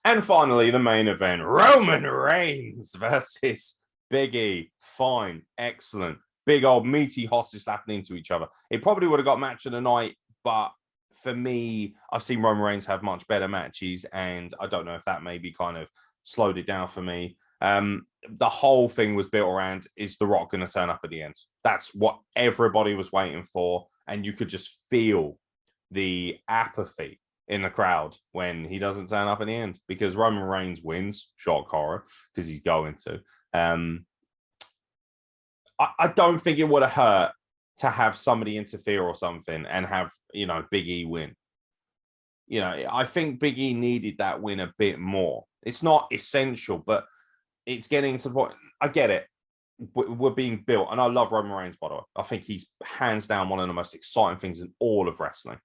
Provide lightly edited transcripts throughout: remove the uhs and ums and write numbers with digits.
And finally, the main event, Roman Reigns versus Big E. Fine, excellent. Big old meaty hostage slapping into each other. It probably would have got match of the night, but for me, I've seen Roman Reigns have much better matches, and I don't know if that maybe kind of slowed it down for me. The whole thing was built around, is The Rock going to turn up at the end? That's what everybody was waiting for, and you could just feel the apathy in the crowd when he doesn't turn up in the end, because Roman Reigns wins, shock horror, because he's going to. I don't think it would have hurt to have somebody interfere or something and have, Big E win. I think Big E needed that win a bit more. It's not essential, but it's getting to the point. I get it. We're being built, and I love Roman Reigns, by the way. I think he's hands down one of the most exciting things in all of wrestling.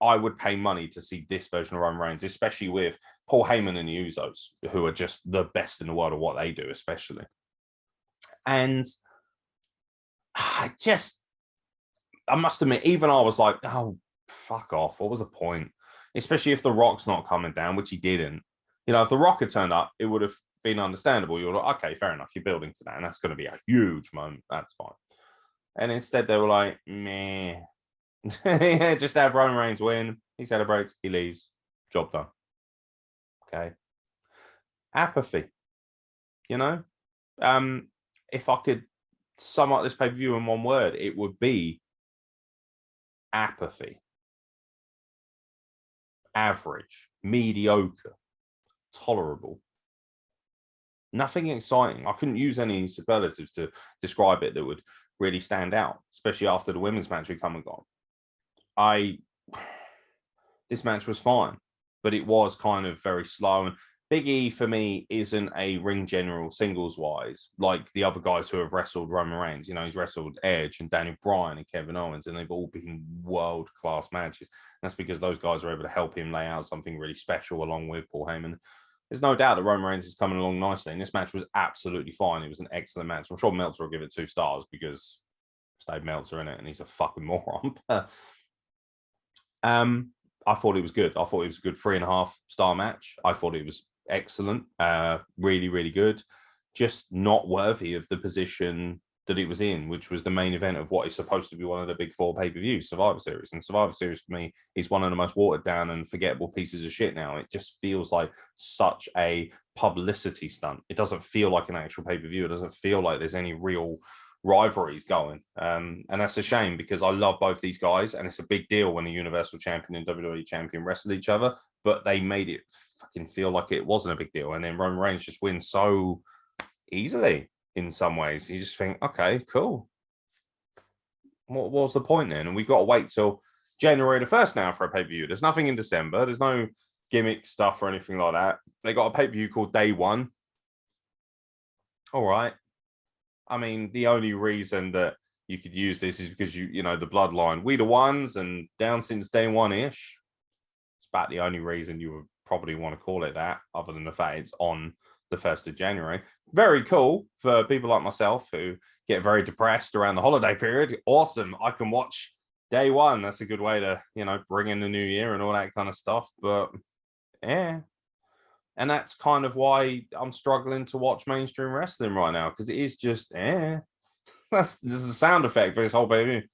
I would pay money to see this version of Roman Reigns, especially with Paul Heyman and the Usos, who are just the best in the world at what they do, especially. And I must admit, even I was like, oh, fuck off. What was the point? Especially if The Rock's not coming down, which he didn't. If The Rock had turned up, it would have been understandable. You're like, okay, fair enough. You're building to that, and that's going to be a huge moment. That's fine. And instead, they were like, meh. Yeah, just have Roman Reigns win. He celebrates. He leaves. Job done. Okay. Apathy. If I could sum up this pay-per-view in one word, it would be apathy. Average, mediocre, tolerable. Nothing exciting. I couldn't use any superlatives to describe it that would really stand out, especially after the women's match we come and gone. This match was fine, but it was kind of very slow. And Big E, for me, isn't a ring general singles-wise like the other guys who have wrestled Roman Reigns. He's wrestled Edge and Daniel Bryan and Kevin Owens, and they've all been world-class matches. And that's because those guys are able to help him lay out something really special along with Paul Heyman. There's no doubt that Roman Reigns is coming along nicely, and this match was absolutely fine. It was an excellent match. I'm sure Meltzer will give it 2 stars because Dave Meltzer in it, and he's a fucking moron. I thought it was good. I thought it was a good 3.5 star match. I thought it was excellent, really, really good. Just not worthy of the position that it was in, which was the main event of what is supposed to be one of the big 4 pay-per-views, Survivor Series. And Survivor Series, for me, is one of the most watered down and forgettable pieces of shit now. It just feels like such a publicity stunt. It doesn't feel like an actual pay-per-view. It doesn't feel like there's any real rivalries going. And that's a shame, because I love both these guys, and it's a big deal when a Universal Champion and WWE Champion wrestle each other, but they made it fucking feel like it wasn't a big deal. And then Roman Reigns just wins so easily in some ways. You just think, okay, cool. What was the point then? And we've got to wait till January the 1st now for a pay-per-view. There's nothing in December. There's no gimmick stuff or anything like that. They got a pay-per-view called Day One. All right. I mean, the only reason that you could use this is because the bloodline, we the ones, and down since day one-ish. It's about the only reason you would probably want to call it that, other than the fact it's on the 1st of January. Very cool for people like myself who get very depressed around the holiday period. Awesome. I can watch Day One. That's a good way to, bring in the new year and all that kind of stuff. But yeah. And that's kind of why I'm struggling to watch mainstream wrestling right now, because it is just, this is a sound effect for this whole baby.